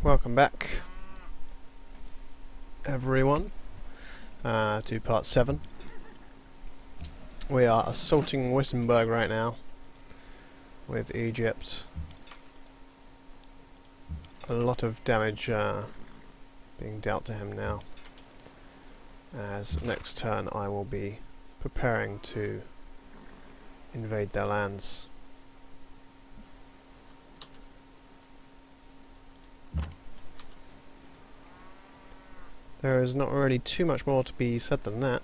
Welcome back, everyone, to part 7. We are assaulting Wittenberg right now with Egypt. A lot of damage being dealt to him now, as next turn I will be preparing to invade their lands. There is not really too much more to be said than that.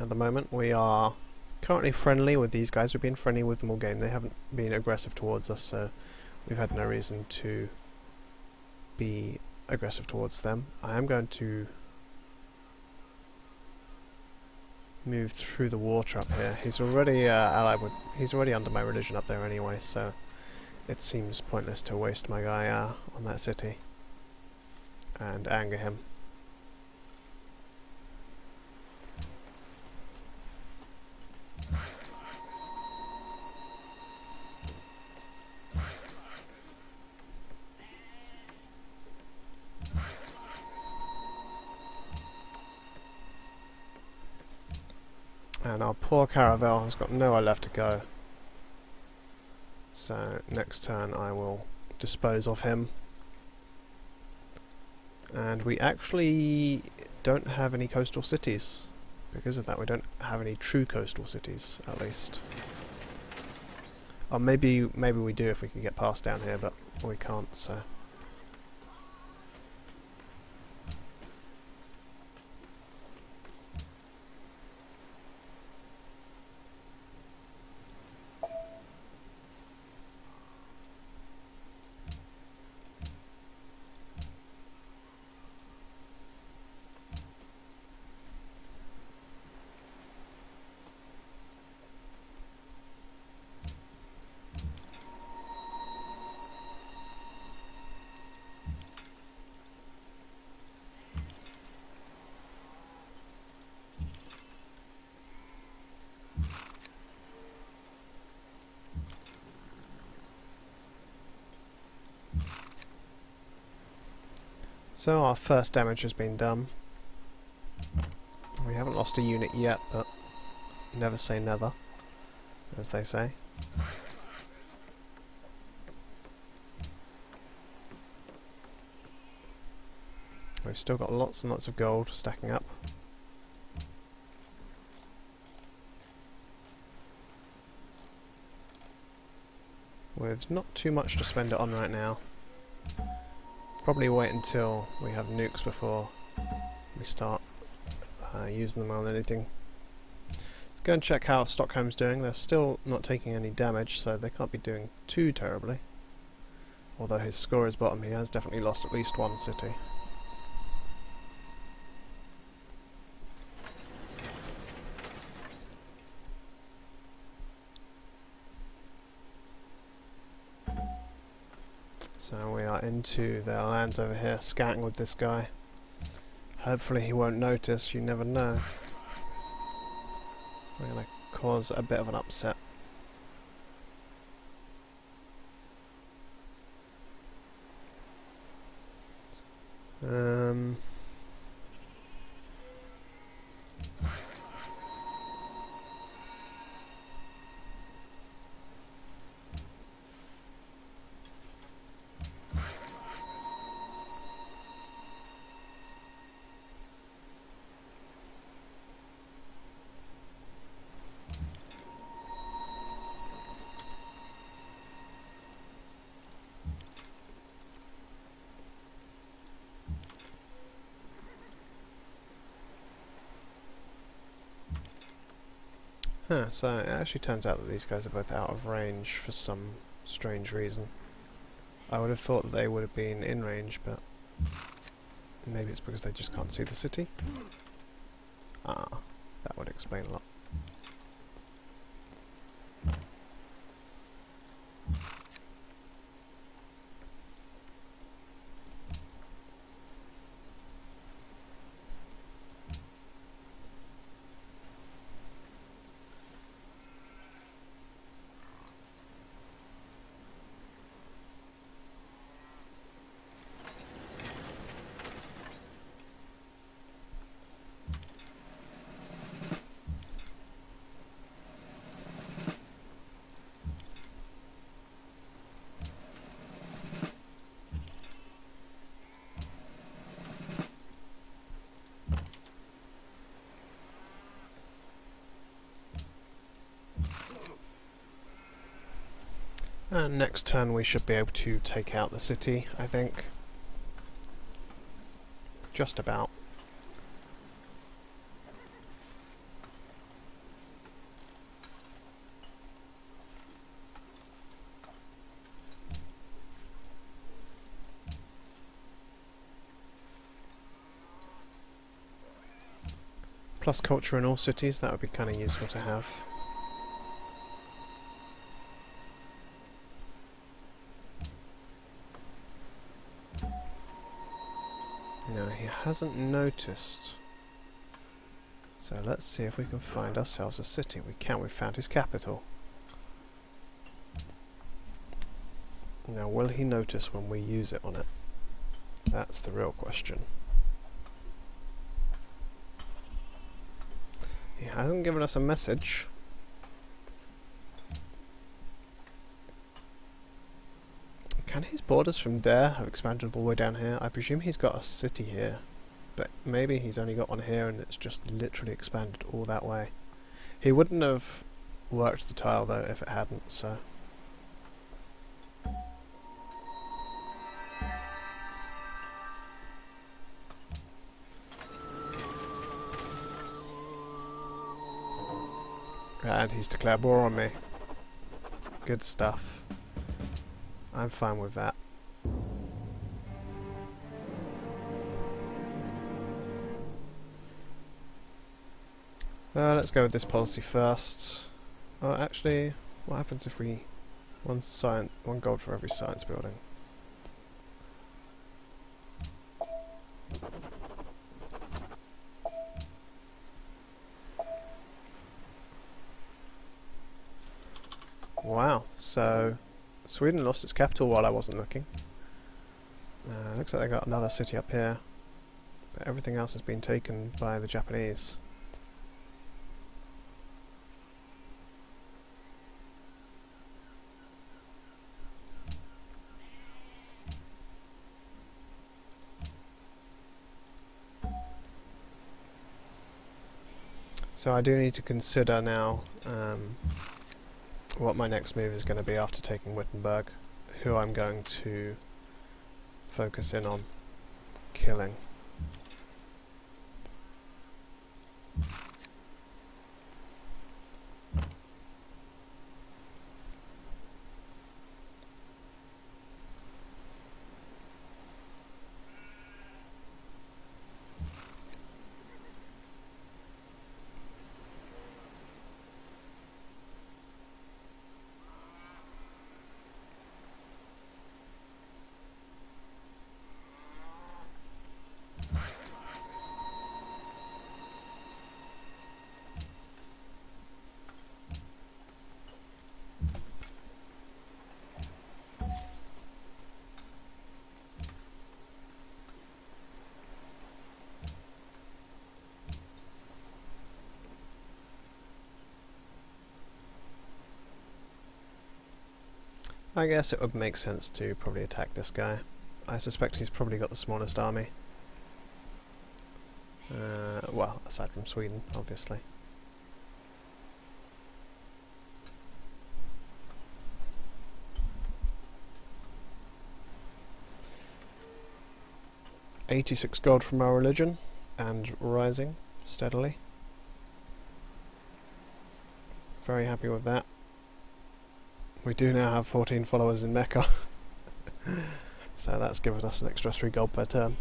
At the moment we are currently friendly with these guys. We've been friendly with them all game. They haven't been aggressive towards us, so we've had no reason to be aggressive towards them. I am going to move through the water up here. He's already he's already under my religion up there anyway, so it seems pointless to waste my guy on that city and anger him. And our poor Caravel has got nowhere left to go. So next turn I will dispose of him. And we actually don't have any coastal cities. Because of that, we don't have any true coastal cities, at least. Or maybe we do if we can get past down here, but we can't, so. So our first damage has been done. We haven't lost a unit yet, but never say never, as they say. We've still got lots and lots of gold stacking up. With not too much to spend it on right now. Probably wait until we have nukes before we start using them on anything. Let's go and check how Stockholm's doing. They're still not taking any damage, so they can't be doing too terribly. Although his score is bottom, he has definitely lost at least one city. So we are into their lands over here, scouting with this guy. Hopefully he won't notice, you never know. We're going to cause a bit of an upset. So it actually turns out that these guys are both out of range for some strange reason. I would have thought that they would have been in range, but maybe it's because they just can't see the city. Ah, that would explain a lot. And next turn we should be able to take out the city, I think. Just about. Plus culture in all cities, that would be kind of useful to have. No, he hasn't noticed. So let's see if we can find ourselves a city. We can, we've found his capital. Now, will he notice when we use it on it? That's the real question. He hasn't given us a message. Can his borders from there have expanded all the way down here? I presume he's got a city here, but maybe he's only got one here and it's just literally expanded all that way. He wouldn't have worked the tile though if it hadn't, so... And he's declared war on me. Good stuff. I'm fine with that. Let's go with this policy first. Oh, actually, what happens if we... one gold for every science building. Wow, so Sweden lost its capital while I wasn't looking. Looks like they got another city up here, but everything else has been taken by the Japanese. So I do need to consider now what my next move is going to be after taking Wittenberg, who I'm going to focus in on killing. I guess it would make sense to probably attack this guy. I suspect he's probably got the smallest army. Well, aside from Sweden, obviously. $86 gold from our religion, and rising steadily. Very happy with that. We do now have 14 followers in Mecca, so that's given us an extra 3 gold per turn.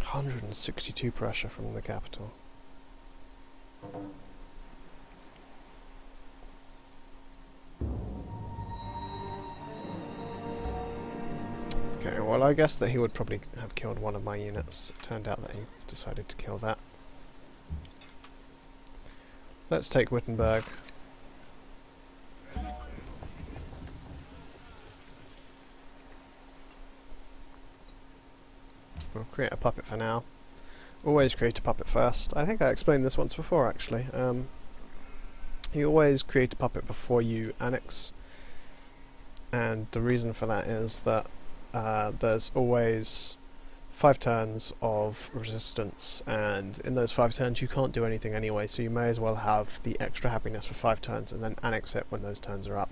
$162 pressure from the capital. Okay, well I guess that he would probably have killed one of my units. It turned out that he decided to kill that. Let's take Wittenberg. We'll create a puppet for now. Always create a puppet first. I think I explained this once before actually. You always create a puppet before you annex, and the reason for that is that there's always 5 turns of resistance, and in those 5 turns you can't do anything anyway, so you may as well have the extra happiness for 5 turns and then annex it when those turns are up.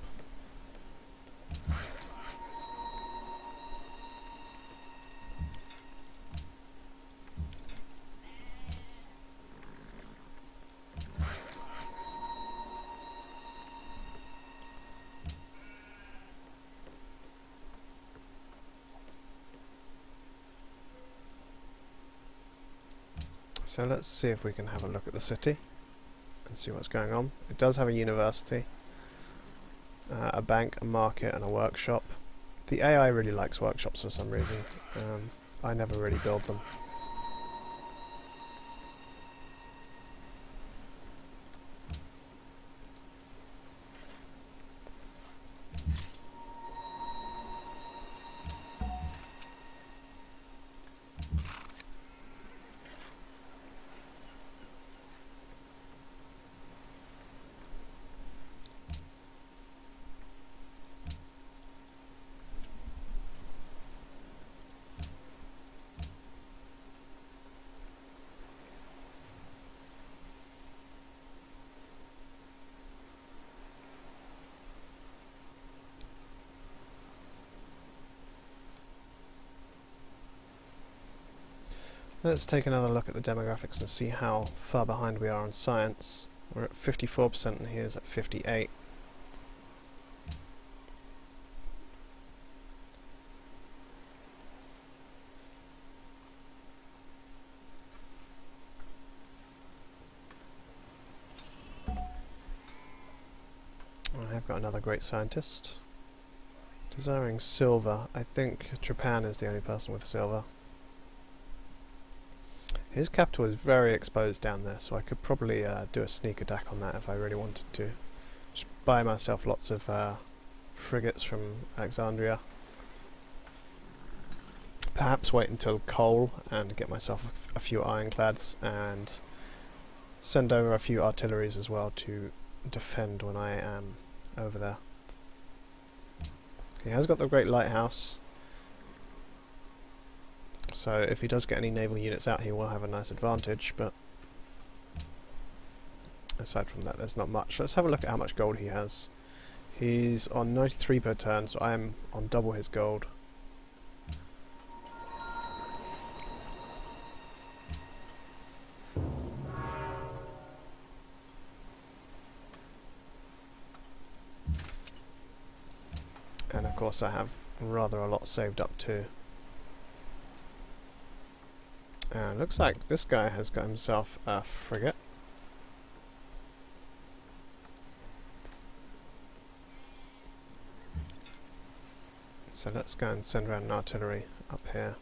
So let's see if we can have a look at the city and see what's going on. It does have a university, a bank, a market and a workshop. The AI really likes workshops for some reason. I never really build them. Let's take another look at the demographics and see how far behind we are on science. We're at 54% and here's at 58%. I have got another great scientist. Desiring silver. I think Japan is the only person with silver. His capital is very exposed down there, so I could probably do a sneak attack on that if I really wanted to. Just buy myself lots of frigates from Alexandria. Perhaps wait until coal and get myself a few ironclads and send over a few artilleries as well to defend when I am over there. He has got the great lighthouse, so if he does get any naval units out he will have a nice advantage, but aside from that there's not much. Let's have a look at how much gold he has. He's on 93 per turn, so I am on double his gold. And of course I have rather a lot saved up too. Looks like this guy has got himself a frigate. So let's go and send around an artillery up here.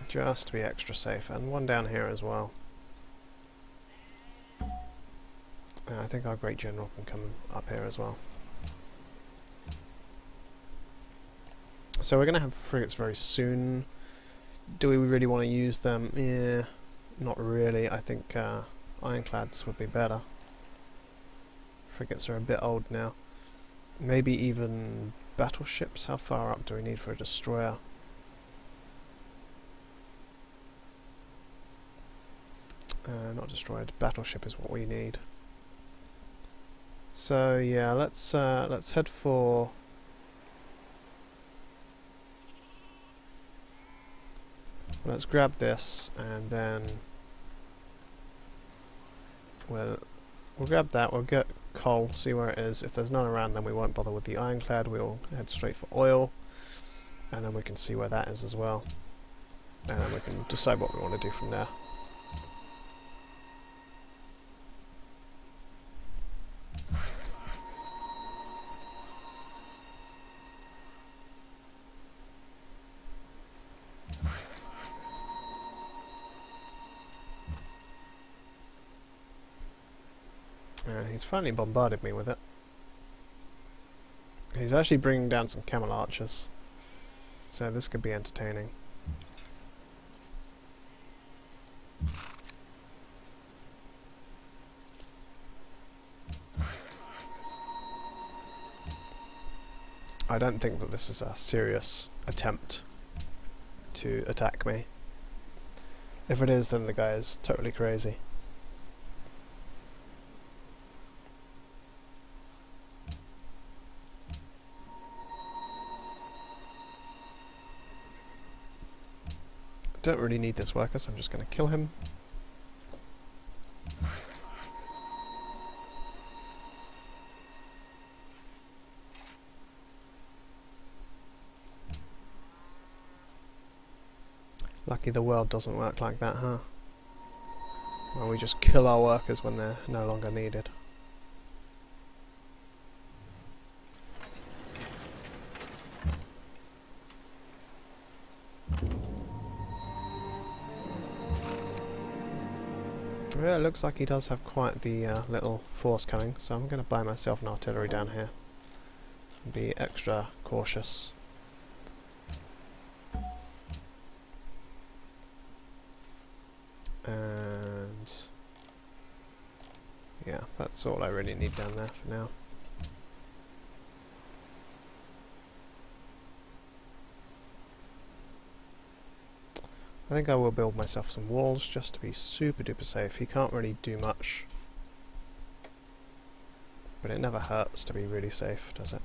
Just to be extra safe, and one down here as well. I think our great general can come up here as well. So we're going to have frigates very soon. Do we really want to use them? Yeah, not really. I think ironclads would be better. Frigates are a bit old now. Maybe even battleships. How far up do we need for a destroyer? Not destroyed. Battleship is what we need. So yeah, let's head for. Let's grab this and then we'll grab that. We'll get coal, see where it is. If there's none around, then we won't bother with the ironclad. We'll head straight for oil, and then we can see where that is as well, and then we can decide what we want to do from there. And he's finally bombarded me with it. He's actually bringing down some camel archers, so this could be entertaining. I don't think that this is a serious attempt to attack me. If it is, then the guy is totally crazy. Don't really need this worker, so I'm just going to kill him. Lucky the world doesn't work like that, huh? Well, we just kill our workers when they're no longer needed. Yeah, it looks like he does have quite the little force coming, so I'm going to buy myself an artillery down here and be extra cautious. And yeah, that's all I really need down there for now. I think I will build myself some walls just to be super duper safe. He can't really do much, but it never hurts to be really safe, does it?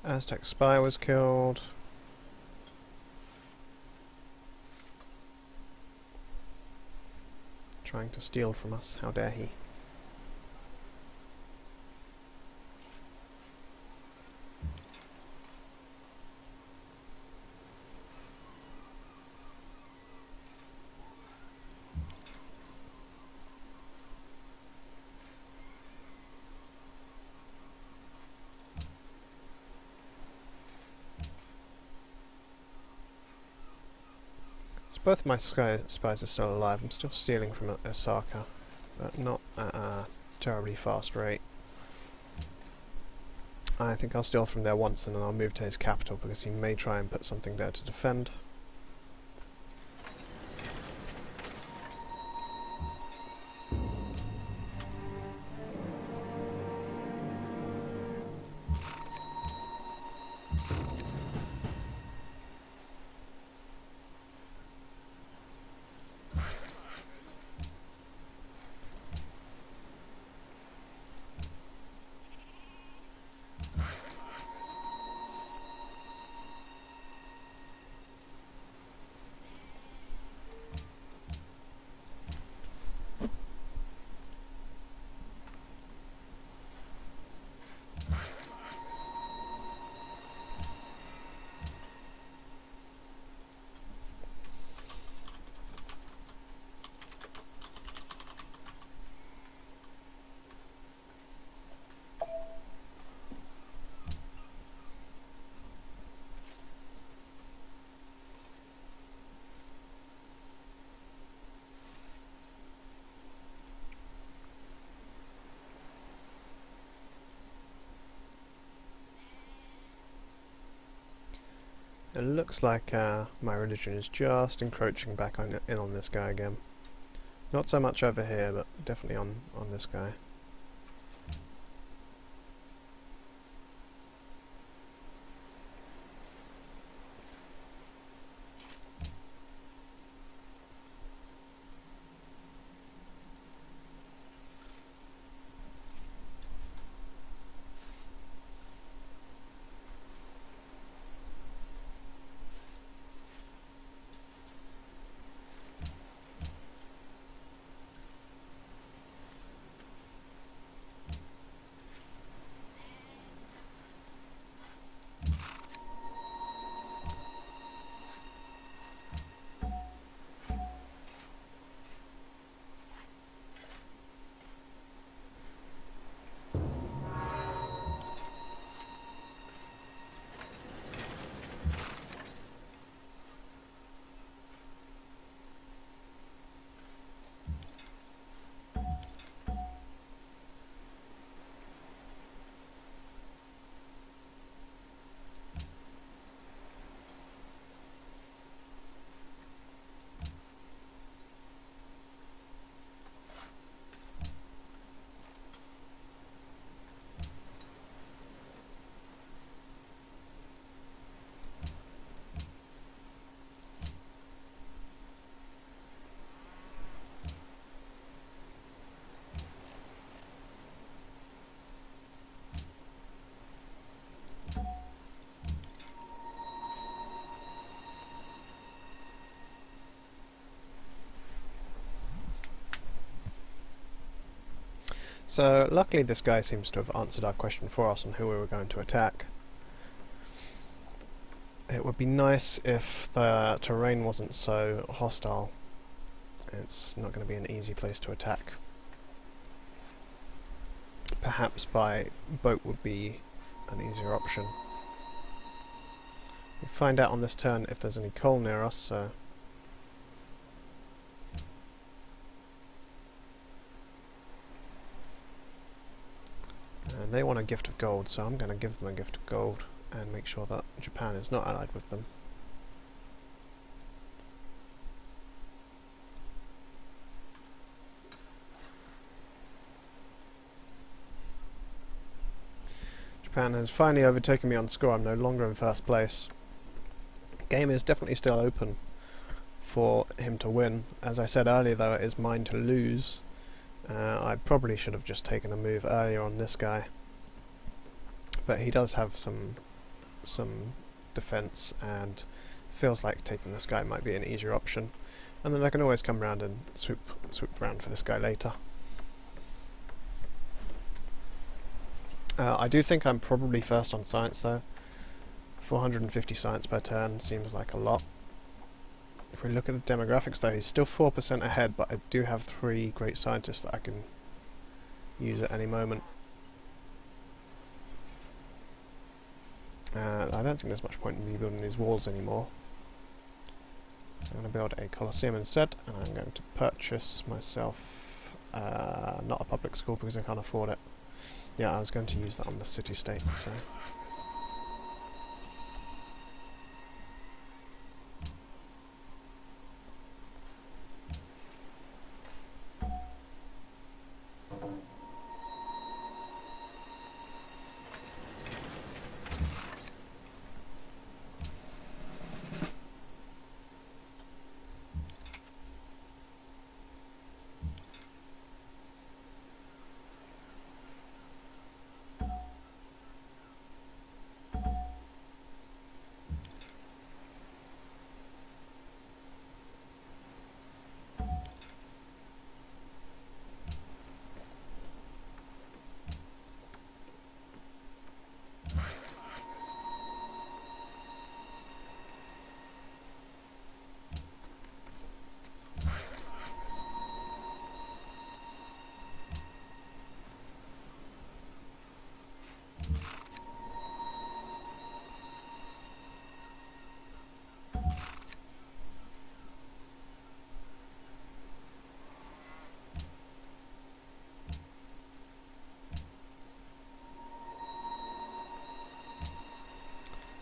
Aztec spy was killed. Trying to steal from us, how dare he. Both my spies are still alive. I'm still stealing from Osaka, but not at a terribly fast rate. I think I'll steal from there once and then I'll move to his capital because he may try and put something there to defend. It looks like my religion is just encroaching back in on this guy again. Not so much over here, but definitely on this guy. So luckily this guy seems to have answered our question for us on who we were going to attack. It would be nice if the terrain wasn't so hostile. It's not going to be an easy place to attack. Perhaps by boat would be an easier option. We'll find out on this turn if there's any coal near us, so... And they want a gift of gold, so I'm going to give them a gift of gold and make sure that Japan is not allied with them. Japan has finally overtaken me on score. I'm no longer in first place. Game is definitely still open for him to win. As I said earlier, though, it is mine to lose. I probably should have just taken a move earlier on this guy, but he does have some defense, and feels like taking this guy might be an easier option. And then I can always come round and swoop round for this guy later. I do think I'm probably first on science, though. 450 science per turn seems like a lot. If we look at the demographics, though, he's still 4% ahead, but I do have 3 great scientists that I can use at any moment. I don't think there's much point in me building these walls anymore. So I'm going to build a Colosseum instead, and I'm going to purchase myself not a public school because I can't afford it. Yeah, I was going to use that on the city-state, so...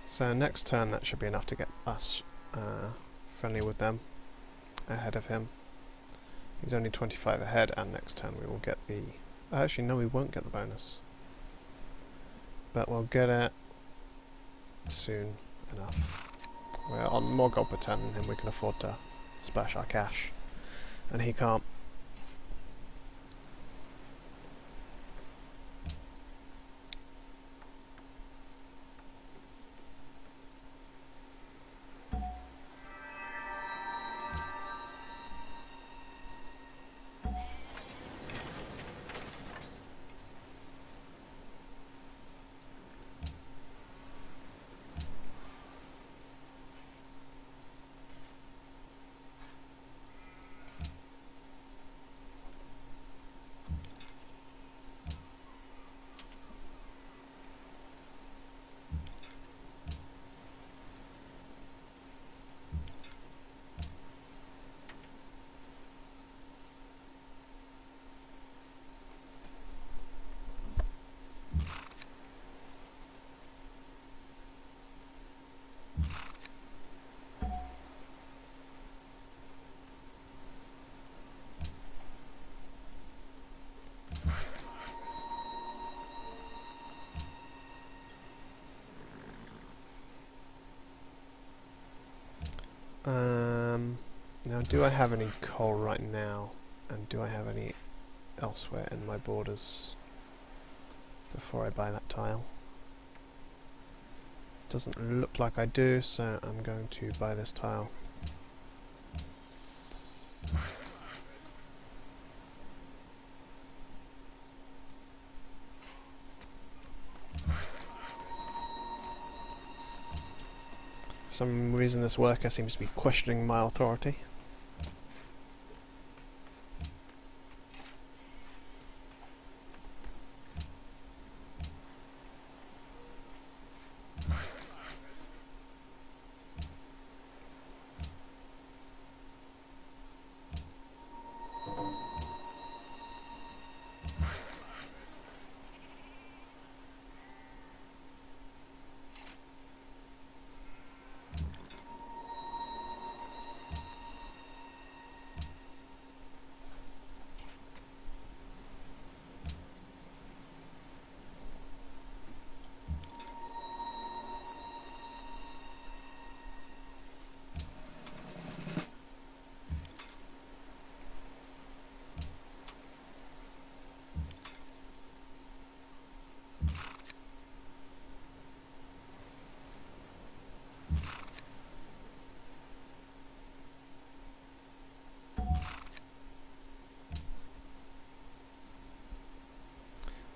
So next turn that should be enough to get us friendly with them, ahead of him. He's only 25 ahead, and next turn we will get the... Actually no, we won't get the bonus. But we'll get it soon enough. We're on more gold per turn than him, we can afford to splash our cash. And he can't. Now, do I have any coal right now? And do I have any elsewhere in my borders before I buy that tile? Doesn't look like I do, so I'm going to buy this tile. For some reason this worker seems to be questioning my authority.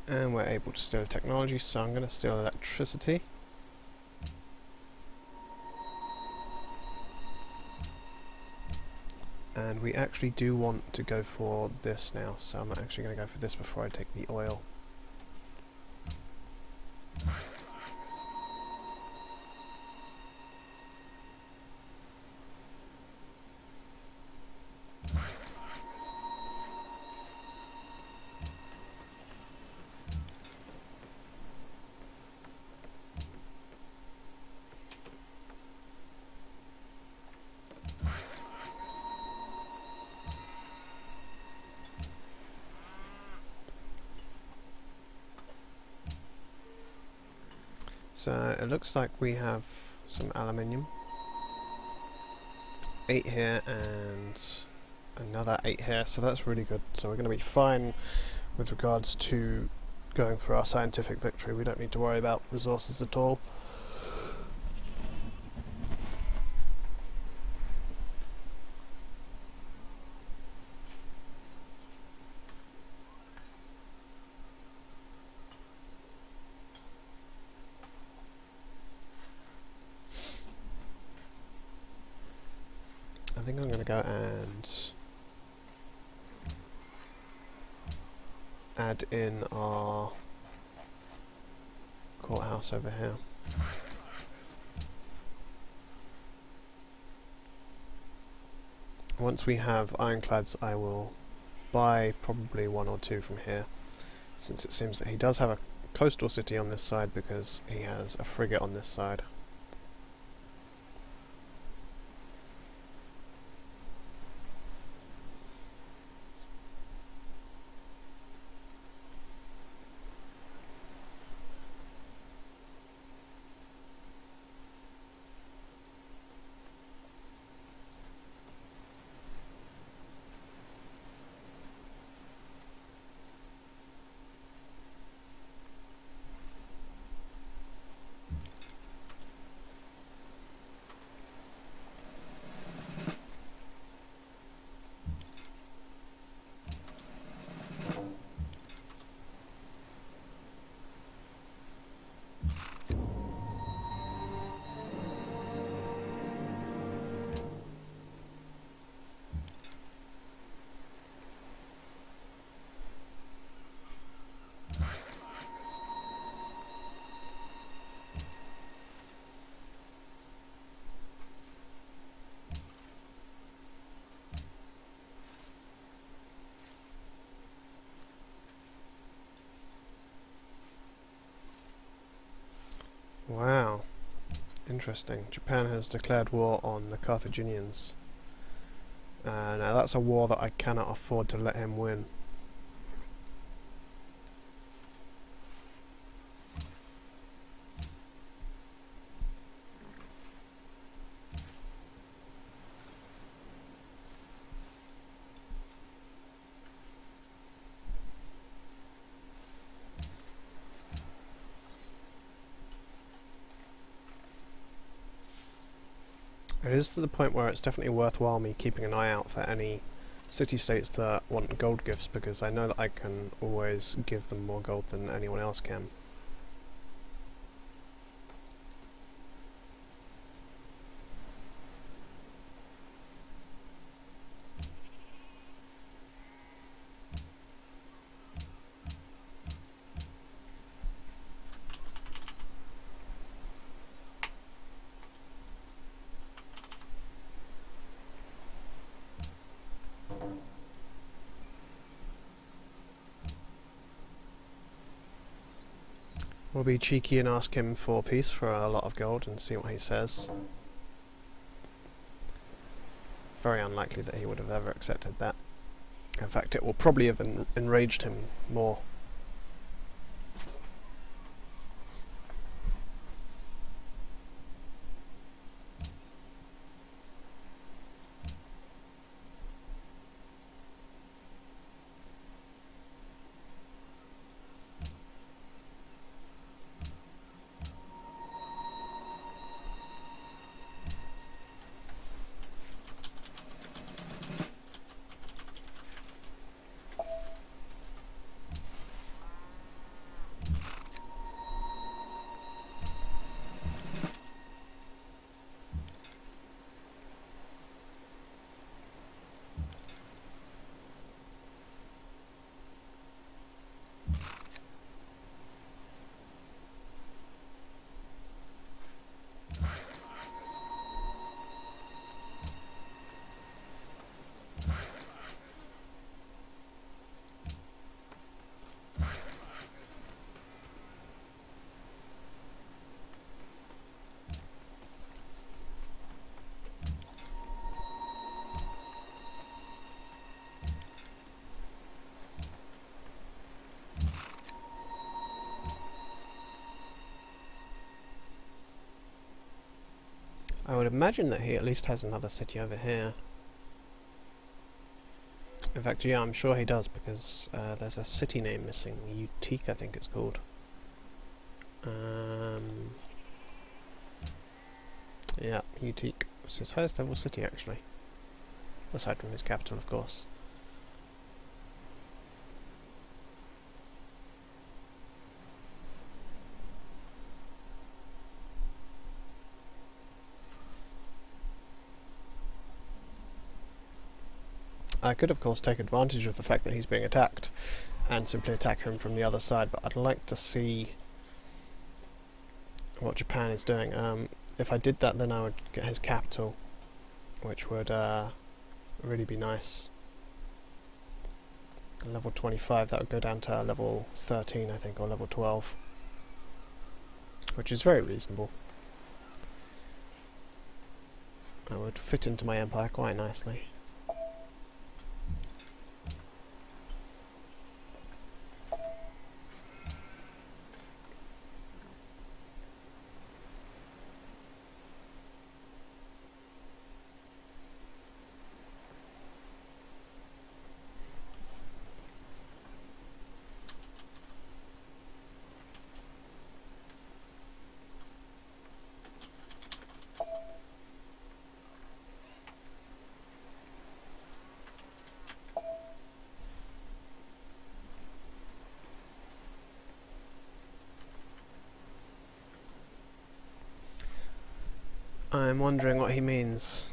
And we're able to steal technology, so I'm going to steal electricity. And we actually do want to go for this now, so I'm actually going to go for this before I take the oil. So it looks like we have some aluminium. 8 here and another 8 here, so that's really good. So we're going to be fine with regards to going for our scientific victory. We don't need to worry about resources at all. I think I'm going to go and add in our courthouse over here. Once we have ironclads, I will buy probably 1 or 2 from here, since it seems that he does have a coastal city on this side because he has a frigate on this side. Wow, interesting. Japan has declared war on the Carthaginians. Now that's a war that I cannot afford to let him win. It is to the point where it's definitely worthwhile me keeping an eye out for any city-states that want gold gifts, because I know that I can always give them more gold than anyone else can. We'll be cheeky and ask him for peace for a lot of gold and see what he says. Very unlikely that he would have ever accepted that. In fact, it will probably have enraged him more. I would imagine that he at least has another city over here. In fact, yeah, I'm sure he does, because there's a city name missing. Utique, I think it's called. Yeah, Utique. It's his highest level city, actually. Aside from his capital, of course. I could, of course, take advantage of the fact that he's being attacked and simply attack him from the other side, but I'd like to see what Japan is doing. If I did that, then I would get his capital, which would really be nice. Level 25, that would go down to level 13, I think, or level 12, which is very reasonable. That would fit into my empire quite nicely. I'm wondering what he means.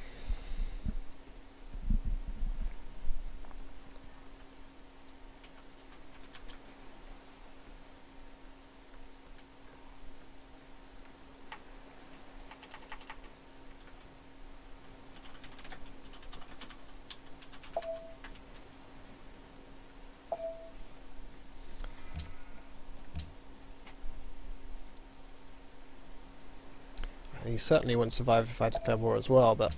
He certainly wouldn't survive if I declare war as well, but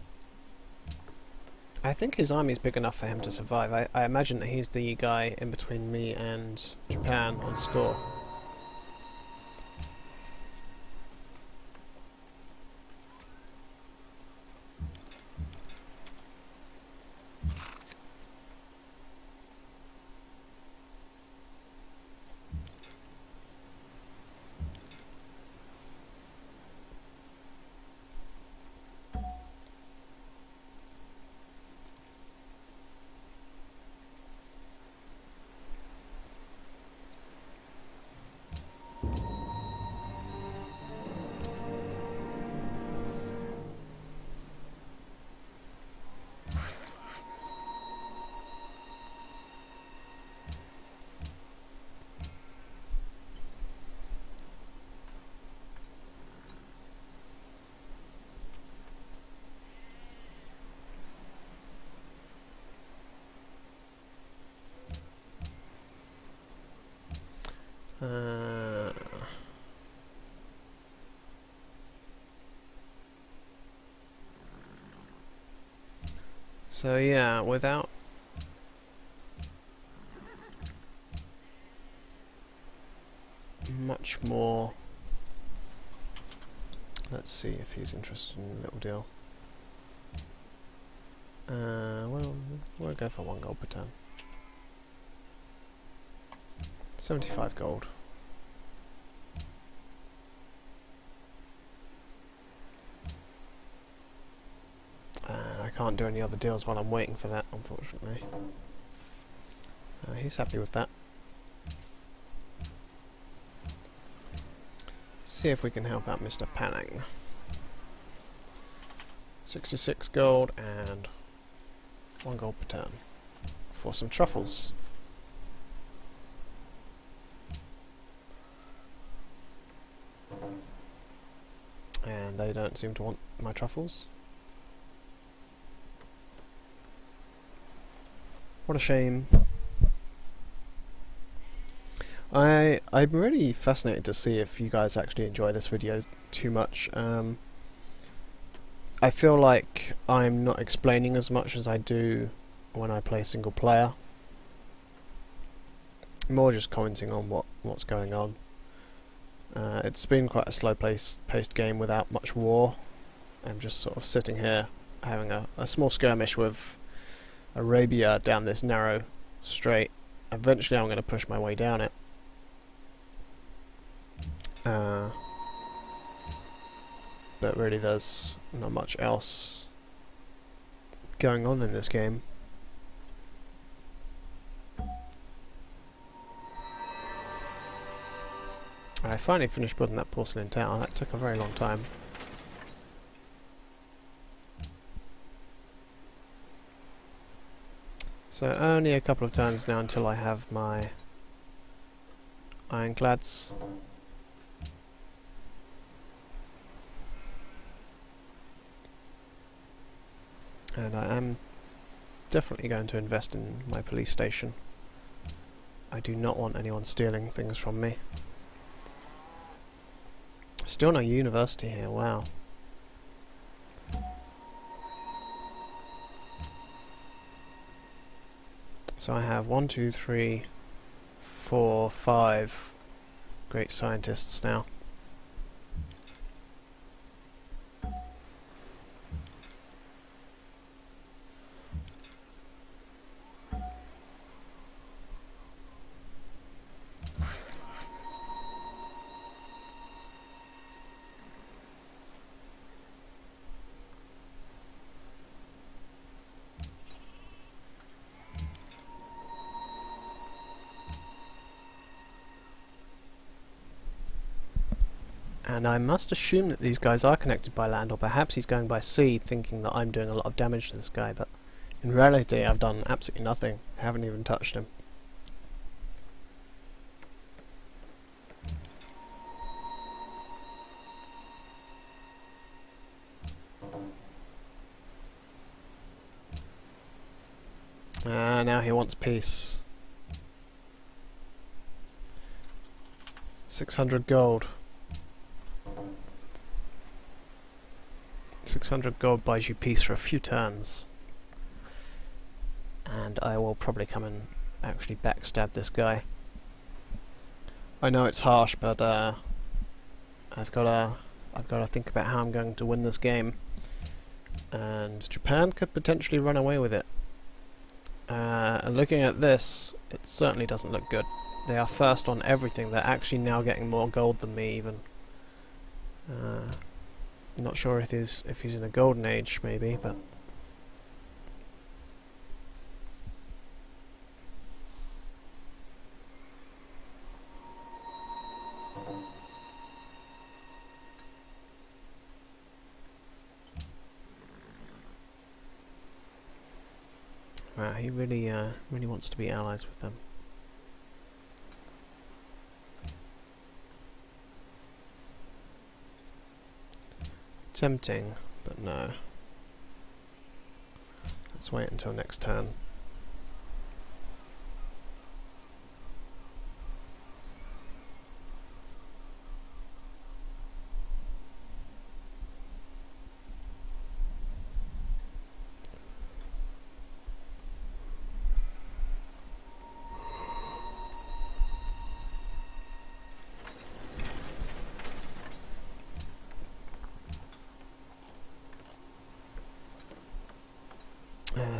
I think his army is big enough for him to survive. I imagine that he's the guy in between me and Japan on score. So yeah, without much more, let's see if he's interested in a little deal. Well, we'll go for 1 gold per turn. 75 gold. And I can't do any other deals while I'm waiting for that, unfortunately. He's happy with that. See if we can help out Mr. Panning. 66 gold and 1 gold per turn for some truffles. And they don't seem to want my truffles. What a shame. I'm really fascinated to see if you guys actually enjoy this video too much. I feel like I'm not explaining as much as I do when I play single player. More just commenting on what's going on. It's been quite a slow-paced game without much war. I'm just sort of sitting here having a small skirmish with Arabia down this narrow strait. Eventually I'm going to push my way down it. But really there's not much else going on in this game. I finally finished building that porcelain tower. That took a very long time. So only a couple of turns now until I have my ironclads. And I am definitely going to invest in my police station. I do not want anyone stealing things from me. Still no university here, wow. So I have 1, 2, 3, 4, 5 great scientists now. And I must assume that these guys are connected by land, or perhaps he's going by sea, thinking that I'm doing a lot of damage to this guy, but in reality I've done absolutely nothing. I haven't even touched him. Now he wants peace. 600 gold. 600 gold buys you peace for a few turns. And I will probably come and actually backstab this guy. I know it's harsh, but I've got to think about how I'm going to win this game. And Japan could potentially run away with it. And looking at this, it certainly doesn't look good. They are first on everything. They're actually now getting more gold than me even. Not sure if he's in a golden age, maybe, but wow, he really wants to be allies with them. Tempting, but no. Let's wait until next turn.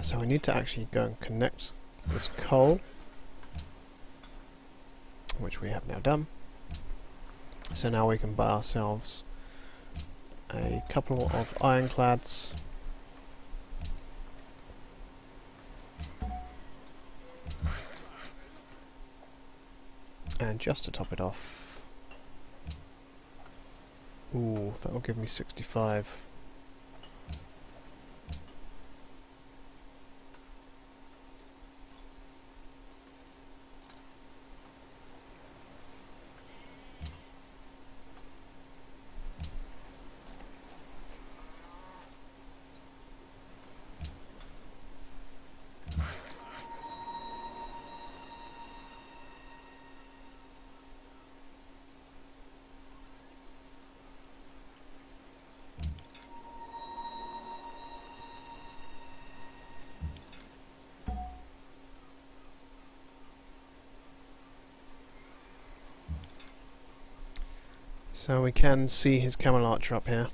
So we need to actually go and connect this coal, which we have now done. So now we can buy ourselves a couple of ironclads. And just to top it off, ooh, that will give me 65. So we can see his camel archer up here.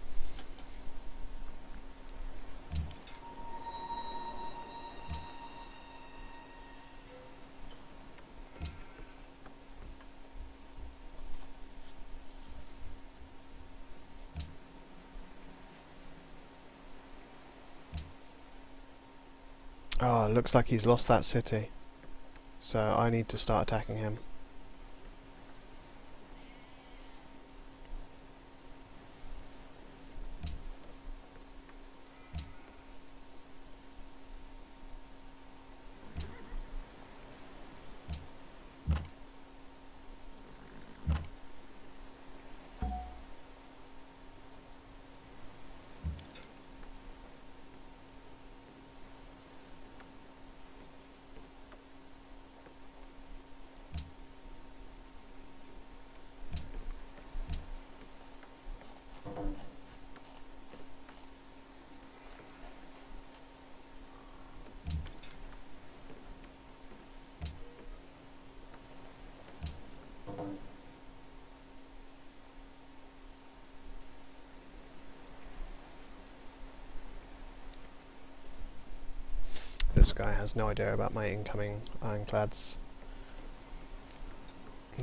Oh, looks like he's lost that city. So I need to start attacking him. This guy has no idea about my incoming ironclads,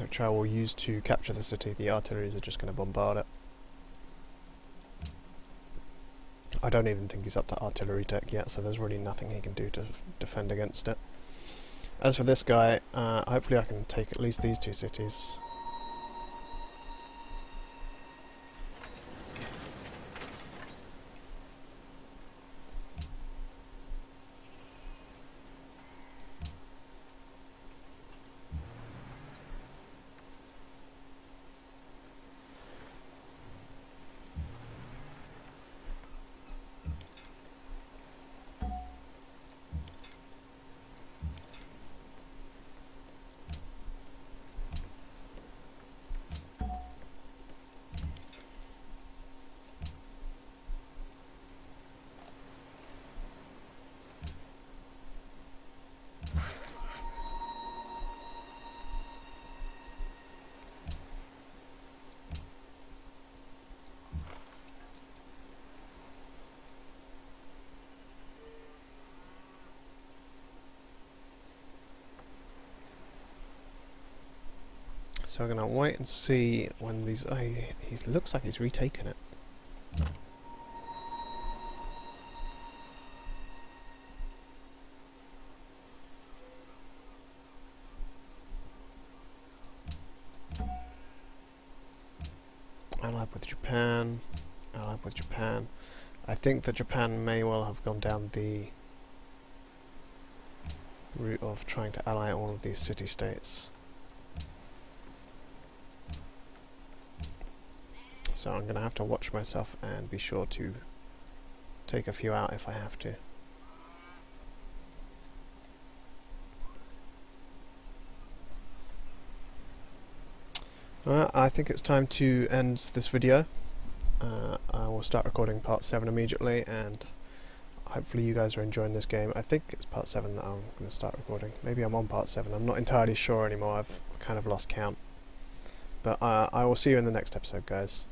which I will use to capture the city. The artilleries are just going to bombard it. I don't even think he's up to artillery tech yet, so there's really nothing he can do to defend against it. As for this guy, hopefully I can take at least these two cities. So we're going to wait and see when these... he looks like he's retaken it. Allied with Japan. Allied with Japan. I think that Japan may well have gone down the route of trying to ally all of these city-states. So I'm going to have to watch myself and be sure to take a few out if I have to. I think it's time to end this video. I will start recording part 7 immediately, and hopefully you guys are enjoying this game. I think it's part 7 that I'm going to start recording. Maybe I'm on part 7, I'm not entirely sure anymore, I've kind of lost count. But I will see you in the next episode, guys.